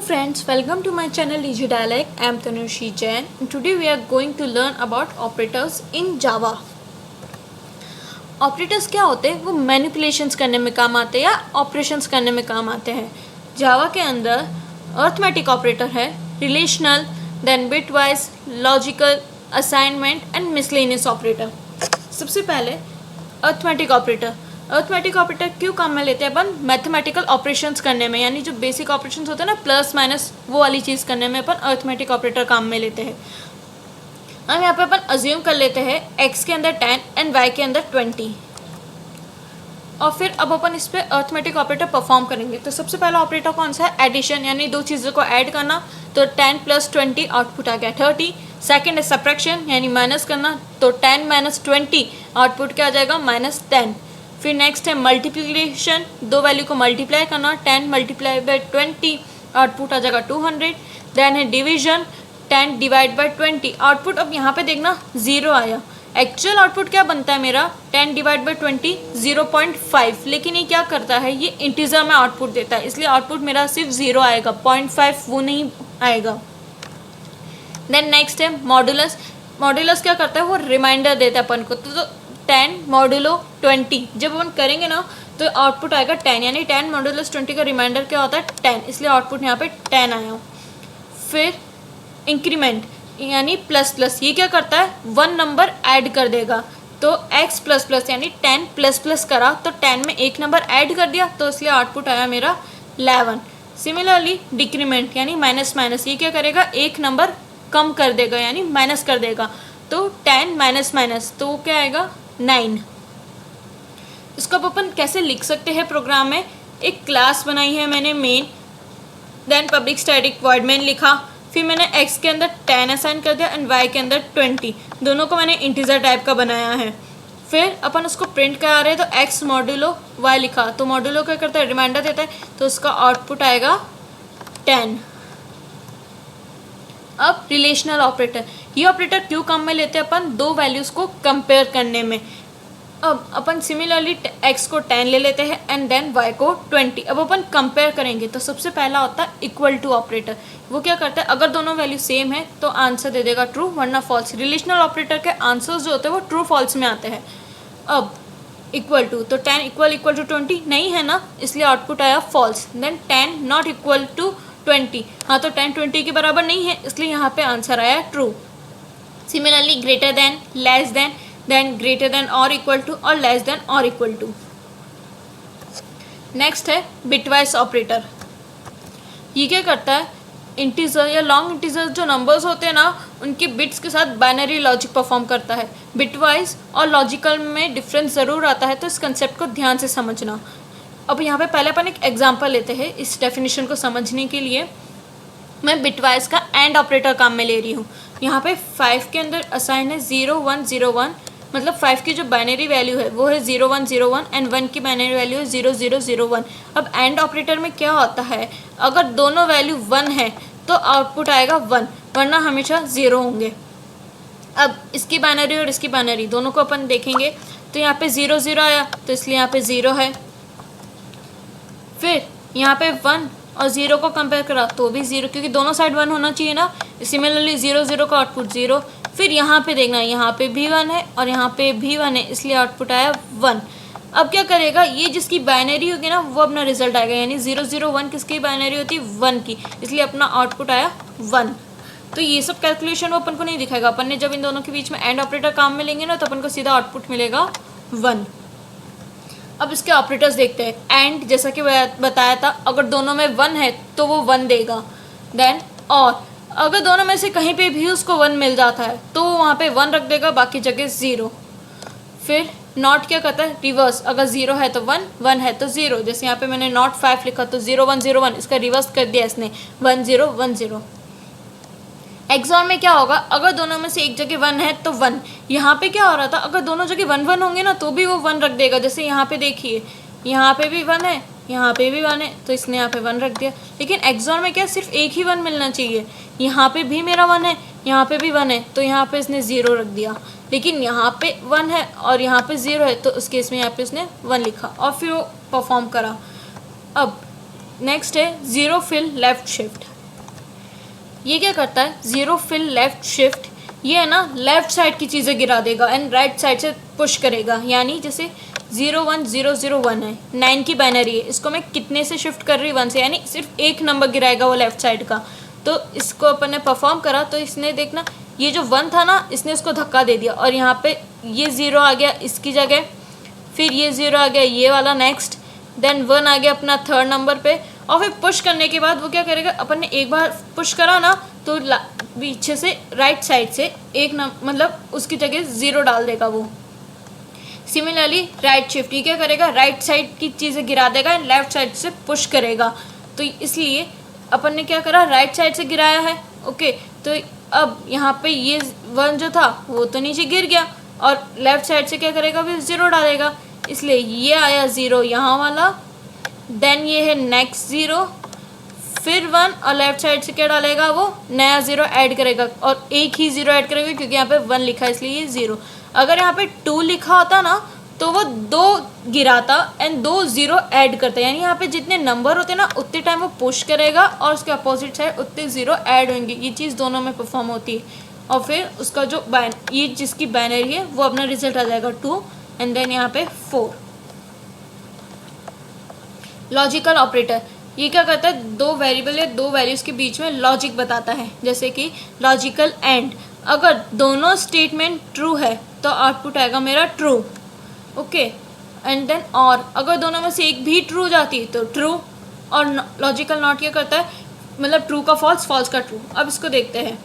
Hello friends, welcome to my channel DigiDialect. I am Tanushi Jain and today we are going to learn about operators in Java. Operators क्या होते हैं? वो manipulations करने में काम आते हैं या ऑपरेशंस करने में काम आते हैं. जावा के अंदर अर्थमेटिक ऑपरेटर है, relational, then bitwise, logical, assignment and miscellaneous operator. सबसे पहले अर्थमेटिक ऑपरेटर. अर्थमेटिक ऑपरेटर क्यों काम में लेते हैं? अपन मैथमेटिकल ऑपरेशंस करने में, यानी जो बेसिक ऑपरेशंस होते हैं ना, प्लस माइनस, वो वाली चीज़ करने में अपन अर्थमेटिक ऑपरेटर काम में लेते हैं. हम यहाँ पे अपन अज्यूम कर लेते हैं x के अंदर 10 एंड y के अंदर 20, और फिर अब अपन इस पर अर्थमेटिक ऑपरेटर परफॉर्म करेंगे. तो सबसे पहला ऑपरेटर कौन सा है? एडिशन, यानी दो चीज़ों को ऐड करना. तो 10 + 20 आउटपुट आ गया 30. सेकेंड है सब्ट्रैक्शन, यानी माइनस करना. तो 10 - 20 आउटपुट क्या आ जाएगा? -10. फिर नेक्स्ट है मल्टीप्लिकेशन, दो वैल्यू को मल्टीप्लाई करना. 10 × 20 आउटपुट आ जाएगा 200. देन है डिवीजन, 10 / 20 आउटपुट. अब यहाँ पे देखना 0 आया. एक्चुअल आउटपुट क्या बनता है मेरा? 10 / 20 0.5. लेकिन ये क्या करता है? ये इंटीजर में आउटपुट देता है, इसलिए आउटपुट मेरा सिर्फ 0 आएगा, 0.5 वो नहीं आएगा. देन नेक्स्ट है मॉडुलस. मॉडुलस क्या करता है? वो रिमाइंडर देता है अपन को. तो 10 मॉडुलो 20 जब अपन करेंगे ना तो आउटपुट आएगा 10, यानी 10 मॉडुलस 20 का रिमाइंडर क्या होता है? 10, इसलिए आउटपुट यहाँ पे 10 आया. फिर इंक्रीमेंट, यानी प्लस प्लस. ये क्या करता है? 1 नंबर ऐड कर देगा. तो x ++ यानी 10 ++ करा तो 10 में एक नंबर ऐड कर दिया, तो इसलिए आउटपुट आया मेरा 11. सिमिलरली डिक्रीमेंट, यानी माइनस माइनस. ये क्या करेगा? एक नंबर कम कर देगा, यानी माइनस कर देगा. तो 10 - तो क्या आएगा? 9. इसको अब अपन कैसे लिख सकते हैं प्रोग्राम में? एक क्लास बनाई है मैंने main, then public static void main लिखा. फिर मैंने x के अंदर 10 असाइन कर दिया एंड y के अंदर 20. दोनों को मैंने इंटीजर टाइप का बनाया है. फिर अपन उसको प्रिंट करा रहे हैं, तो x मॉड्यूलो y लिखा. तो मॉड्यूलो क्या करता है? रिमाइंडर देता है, तो उसका आउटपुट आएगा 10. अब रिलेशनल ऑपरेटर. ये ऑपरेटर क्यों काम में लेते हैं? अपन दो वैल्यूज़ को कंपेयर करने में. अब अपन सिमिलरली x को 10 ले लेते हैं एंड देन y को 20. अब अपन कंपेयर करेंगे, तो सबसे पहला होता है इक्वल टू ऑपरेटर. वो क्या करता है? अगर दोनों वैल्यू सेम है तो आंसर दे देगा ट्रू, वरना फॉल्स. रिलेशनल ऑपरेटर के आंसर्स जो होते हैं वो ट्रू फॉल्स में आते हैं. अब इक्वल टू, तो 10 = 20 नहीं है ना, इसलिए आउटपुट आया फॉल्स. देन 10 ≠ = 20, हाँ, तो 10 20 के बराबर नहीं है, इसलिए यहाँ पे आंसर आया true. Similarly greater than, less than, then greater than और इक्वल टू, और लेस देन और इक्वल टू. नेक्स्ट है बिटवाइज ऑपरेटर. ये क्या करता है? इंटीजर या लॉन्ग इंटीजर जो नंबर्स होते हैं ना, उनके बिट्स के साथ बाइनरी लॉजिक परफॉर्म करता है. बिटवाइज और लॉजिकल में डिफरेंस ज़रूर आता है, तो इस कंसेप्ट को ध्यान से समझना. अब यहाँ पे पहले अपन एक एग्जांपल लेते हैं इस डेफिनेशन को समझने के लिए. मैं बिटवाइज का एंड ऑपरेटर काम में ले रही हूँ. यहाँ पे 5 के अंदर असाइन है 0 1 0 1, मतलब 5 की जो बाइनरी वैल्यू है वो है 0 1 0 1 एंड 1 की बाइनरी वैल्यू है 0 0 0 1. अब एंड ऑपरेटर में क्या होता है? अगर दोनों वैल्यू 1 है तो आउटपुट आएगा 1, वरना हमेशा 0 होंगे. अब इसकी बाइनरी और इसकी बाइनरी दोनों को अपन देखेंगे, तो यहाँ पे 0 0 आया, तो इसलिए यहाँ पे 0 है. फिर यहाँ पे 1 और 0 को कंपेयर करा तो भी 0, क्योंकि दोनों साइड 1 होना चाहिए ना. सिमिलरली 0 0 का आउटपुट 0. फिर यहाँ पे देखना, यहाँ पे भी 1 है और यहाँ पे भी 1 है, इसलिए आउटपुट आया 1. अब क्या करेगा? ये जिसकी बाइनरी होगी ना, वो अपना रिजल्ट आएगा, यानी 0 0 1 किसकी बाइनरी होती है? 1 की, इसलिए अपना आउटपुट आया 1. तो ये सब कैलकुलेशन वो अपन को नहीं दिखाएगा. अपन ने जब इन दोनों के बीच में एंड ऑपरेटर काम में लेंगे ना, तो अपन को सीधा आउटपुट मिलेगा 1. अब इसके ऑपरेटर्स देखते हैं. एंड, जैसा कि बताया था, अगर दोनों में 1 है तो वो 1 देगा. देन और, अगर दोनों में से कहीं पे भी उसको 1 मिल जाता है तो वो वहाँ पे 1 रख देगा, बाकी जगह 0. फिर नॉट क्या करता है? रिवर्स. अगर 0 है तो 1, 1 है तो 0. जैसे यहाँ पे मैंने नॉट 5 लिखा, तो 0 1 0 1, इसका रिवर्स कर दिया इसने, 1 0 1 0. एक्सॉर में क्या होगा? अगर दोनों में से एक जगह 1 है तो 1. यहाँ पे क्या हो रहा था? अगर दोनों जगह 1 1 होंगे ना, तो भी वो 1 रख देगा. जैसे यहाँ पे देखिए, यहाँ पे भी 1 है, यहाँ पे भी 1 है, तो इसने यहाँ पे 1 रख दिया. लेकिन एक्सॉर में क्या? सिर्फ एक ही 1 मिलना चाहिए. यहाँ पे भी मेरा 1 है, यहाँ पे भी 1 है, तो यहाँ पे इसने 0 रख दिया. लेकिन यहाँ पे 1 है और यहाँ पे 0 है, तो उस केस में यहाँ पे उसने 1 लिखा और फिर वो परफॉर्म करा. अब नेक्स्ट है ज़ीरो फिल लेफ्ट शिफ्ट. ये क्या करता है, ज़ीरो फिल लेफ्ट शिफ्ट, ये है ना लेफ्ट साइड की चीज़ें गिरा देगा एंड राइट साइड से पुश करेगा। यानी जैसे 01001 है, 9 की बाइनरी है, इसको मैं कितने से शिफ्ट कर रही, 1 से, यानी सिर्फ एक नंबर गिराएगा वो लेफ्ट साइड का। तो इसको अपन ने परफॉर्म करा तो इसने देखना ये जो 1 था ना, इसने इसको धक्का दे दिया और यहाँ पे ये 0 आ गया इसकी जगह, फिर ये 0 आ गया ये वाला नेक्स्ट, देन 1 आ गया अपना थर्ड नंबर पे, और फिर पुश करने के बाद वो क्या करेगा, अपन ने एक बार पुश करा ना तो पीछे से राइट साइड से एक मतलब उसकी जगह 0 डाल देगा वो। सिमिलरली राइट शिफ्ट, ये क्या करेगा, राइट साइड की चीज़ें गिरा देगा एंड लेफ्ट साइड से पुश करेगा। तो इसलिए अपन ने क्या करा, राइट साइड से गिराया है। ओके, तो अब यहाँ पे ये 1 जो था वो तो नीचे गिर गया और लेफ्ट साइड से क्या करेगा, फिर 0 डालेगा, इसलिए ये आया 0 यहाँ वाला, देन ये है नेक्स्ट 0, फिर 1 और लेफ्ट साइड से क्या डालेगा, वो नया 0 ऐड करेगा और एक ही 0 ऐड करेगा क्योंकि यहाँ पे 1 लिखा है इसलिए ये 0। अगर यहाँ पे 2 लिखा होता ना तो वो 2 गिराता एंड 2 0 ऐड करता, यानी यहाँ पे जितने नंबर होते ना उतने टाइम वो पुश करेगा और उसके अपोजिट साइड उतने 0 ऐड होंगे। ये चीज़ दोनों में परफॉर्म होती है और फिर उसका जो ये जिसकी बाइनरी है वो अपना रिजल्ट आ जाएगा 2 एंड देन यहाँ पे 4। लॉजिकल ऑपरेटर, ये क्या करता है, 2 वेरिएबल या 2 वैल्यूज़ के बीच में लॉजिक बताता है, जैसे कि लॉजिकल एंड, अगर दोनों स्टेटमेंट ट्रू है तो आउटपुट आएगा मेरा ट्रू। ओके, एंड देन और अगर दोनों में से एक भी ट्रू जाती तो ट्रू, और लॉजिकल नॉट क्या करता है, मतलब ट्रू का फॉल्स, फॉल्स का ट्रू। अब इसको देखते हैं,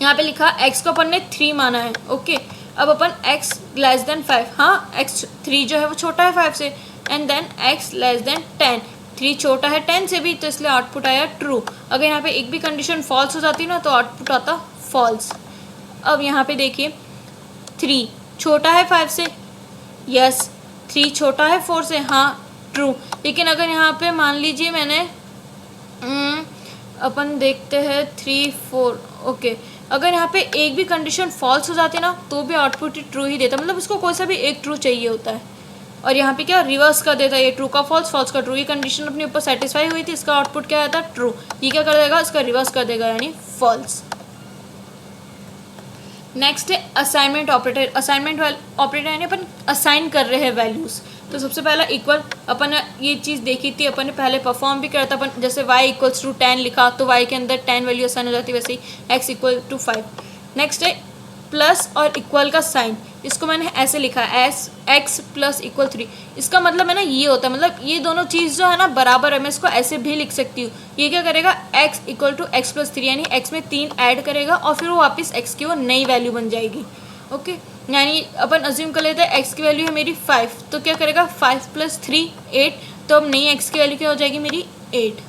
यहाँ पे लिखा x को अपन ने 3 माना है। ओके, अब अपन x लेस देन 5, हाँ x 3 जो है वो छोटा है 5 से, and then x less than 10, 3 छोटा है 10 से भी, तो इसलिए आउटपुट आया ट्रू। अगर यहाँ पे एक भी कंडीशन फॉल्स हो जाती ना तो आउटपुट आता फॉल्स। अब यहाँ पे देखिए 3 छोटा है 5 से, यस 3 छोटा है 4 से, हाँ ट्रू। लेकिन अगर यहाँ पे मान लीजिए मैंने अपन देखते हैं 3 4, ओके, अगर यहाँ पे एक भी कंडीशन फॉल्स हो जाती ना तो भी आउटपुट ट्रू ही देता, मतलब उसको कोई सा भी एक ट्रू चाहिए होता है। और यहाँ पे क्या रिवर्स कर देता है, ये ट्रू का फॉल्स, फॉल्स का ट्रू, ये कंडीशन अपने ऊपर सेटिस्फाई हुई थी, इसका आउटपुट क्या आता है ट्रू, ये क्या कर देगा, इसका रिवर्स कर देगा यानी फॉल्स। नेक्स्ट है असाइनमेंट ऑपरेटर। असाइनमेंट ऑपरेटर यानी अपन असाइन कर रहे हैं वैल्यूज़। तो सबसे पहला इक्वल, अपन ये चीज़ देखी थी, अपन ने पहले परफॉर्म भी करा था। अपन जैसे y इक्वल्स टू 10 लिखा तो y के अंदर 10 वैल्यू असाइन हो जाती है, वैसे ही x इक्वल टू 5। नेक्स्ट है प्लस और इक्वल का साइन, इसको मैंने ऐसे लिखा है x प्लस इक्वल 3। इसका मतलब है ना ये होता है, मतलब ये दोनों चीज़ जो है ना बराबर है, मैं इसको ऐसे भी लिख सकती हूँ। ये क्या करेगा, x equal to x plus 3, यानी x में 3 ऐड करेगा और फिर वो वापस x की वो नई वैल्यू बन जाएगी। ओके, यानी अपन अज्यूम कर लेते हैं x की वैल्यू है मेरी 5, तो क्या करेगा 5 प्लस 3 8, तो अब नई x की वैल्यू क्या हो जाएगी मेरी 8।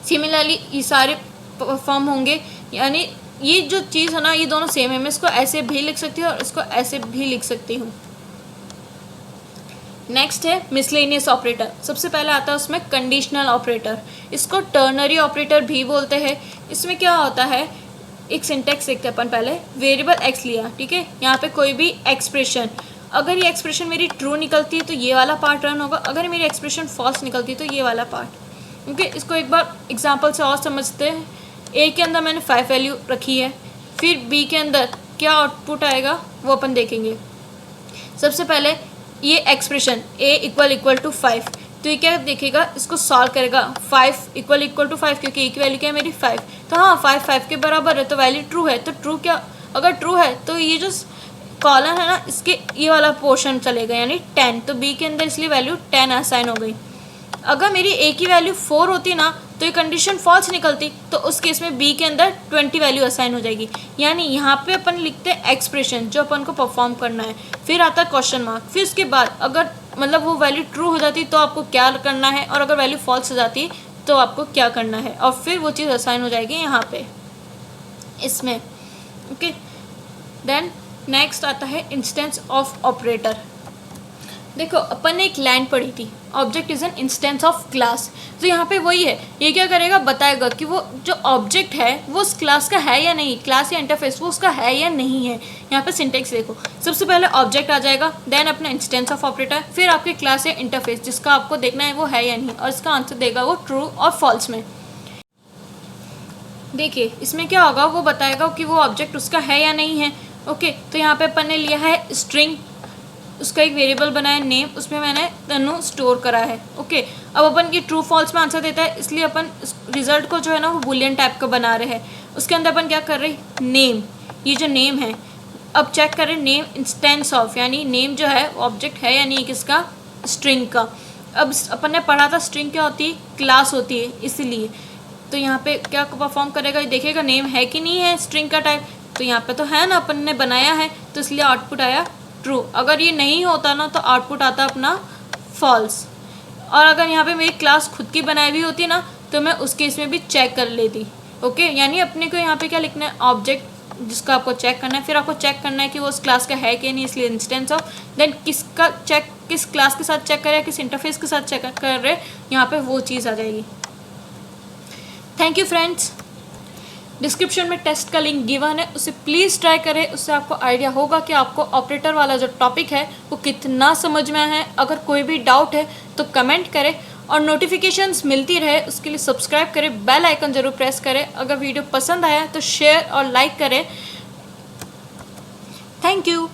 सिमिलरली ये सारे परफॉर्म होंगे, यानी ये जो चीज़ है ना ये दोनों सेम है, मैं इसको ऐसे भी लिख सकती हूँ और इसको ऐसे भी लिख सकती हूँ। नेक्स्ट है मिसलेनियस ऑपरेटर। सबसे पहले आता है उसमें कंडीशनल ऑपरेटर, इसको टर्नरी ऑपरेटर भी बोलते हैं। इसमें क्या होता है, एक सिंटेक्स देखते हैं अपन पहले। वेरिएबल x लिया, ठीक है, यहाँ पे कोई भी एक्सप्रेशन, अगर ये एक्सप्रेशन मेरी ट्रू निकलती है तो ये वाला पार्ट रन होगा, अगर मेरी एक्सप्रेशन फॉल्स निकलती है तो ये वाला पार्ट। ओके, इसको एक बार एग्जाम्पल से और समझते हैं। a के अंदर मैंने 5 वैल्यू रखी है, फिर b के अंदर क्या आउटपुट आएगा वो अपन देखेंगे। सबसे पहले ये एक्सप्रेशन a इक्वल टू 5, तो ये क्या देखेगा, इसको सॉल्व करेगा। 5 इक्वल टू 5, क्योंकि a की वैल्यू क्या है मेरी 5, तो हाँ 5 के बराबर है तो वैल्यू ट्रू है। तो ट्रू क्या, अगर ट्रू है तो ये जो कॉलम है ना इसके ये वाला पोर्शन चलेगा यानी 10, तो b के अंदर इसलिए वैल्यू 10 असाइन हो गई। अगर मेरी a की वैल्यू 4 होती ना तो ये कंडीशन फॉल्स निकलती, तो उस केस में b के अंदर 20 वैल्यू असाइन हो जाएगी। यानी यहाँ पे अपन लिखते हैं एक्सप्रेशन जो अपन को परफॉर्म करना है, फिर आता है क्वेश्चन मार्क, फिर उसके बाद अगर मतलब वो वैल्यू ट्रू हो जाती तो आपको क्या करना है, और अगर वैल्यू फॉल्स हो जाती तो आपको क्या करना है, और फिर वो चीज़ असाइन हो जाएगी यहाँ पे इसमें। ओके, देन नेक्स्ट आता है इंस्टेंस ऑफ ऑपरेटर। देखो अपन ने एक लाइन पढ़ी थी, object is an instance of class, तो यहाँ पे वही है, ये क्या करेगा, बताएगा कि वो जो ऑब्जेक्ट है वो उस क्लास का है या नहीं, क्लास या इंटरफेस वो उसका है या नहीं है। यहाँ पे सिंटेक्स देखो, सबसे पहले ऑब्जेक्ट आ जाएगा, देन अपना इंस्टेंस ऑफ ऑपरेटर, फिर आपके क्लास या इंटरफेस जिसका आपको देखना है वो है या नहीं, और इसका आंसर देगा वो ट्रू और फॉल्स में। देखिए इसमें क्या होगा, वो बताएगा कि वो ऑब्जेक्ट उसका है या नहीं है। ओके, तो यहाँ पे अपन ने लिया है स्ट्रिंग, उसका एक वेरिएबल बनाया नेम, उसमें मैंने तनु स्टोर करा है। ओके, अब अपन की ट्रू फॉल्स में आंसर देता है, इसलिए अपन रिजल्ट को जो है ना वो बुलियन टाइप का बना रहे हैं। उसके अंदर अपन क्या कर रहे हैं, नेम, ये जो नेम है, अब चेक करें नेम इंस्टेंस ऑफ, यानी नेम जो है ऑब्जेक्ट है या नहीं किसका, स्ट्रिंग का। अब अपन ने पढ़ा था स्ट्रिंग क्या होती है, क्लास होती है, इसीलिए तो यहाँ पे क्या परफॉर्म करेगा, देखेगा नेम है कि नहीं है स्ट्रिंग का टाइप, तो यहाँ पे तो है ना, अपन ने बनाया है, तो इसलिए आउटपुट आया ट्रू। अगर ये नहीं होता ना तो आउटपुट आता अपना फॉल्स। और अगर यहाँ पे मेरी क्लास खुद की बनाई हुई होती ना तो मैं उस केस में भी चेक कर लेती। ओके, यानी अपने को यहाँ पे क्या लिखना है, ऑब्जेक्ट जिसका आपको चेक करना है, फिर आपको चेक करना है कि वो उस क्लास का है कि नहीं, इसलिए इंस्टेंस ऑफ, देन किसका चेक, किस क्लास के साथ चेक कर रहे हैं, किस इंटरफेस के साथ चेक कर रहे हैं, यहाँ पे वो चीज़ आ जाएगी। Thank you friends. डिस्क्रिप्शन में टेस्ट का लिंक गिवन है, उसे प्लीज़ ट्राई करें, उससे आपको आइडिया होगा कि आपको ऑपरेटर वाला जो टॉपिक है वो कितना समझ में है। अगर कोई भी डाउट है तो कमेंट करें, और नोटिफिकेशंस मिलती रहे उसके लिए सब्सक्राइब करें, बेल आइकन ज़रूर प्रेस करें। अगर वीडियो पसंद आया तो शेयर और लाइक करें। Thank you.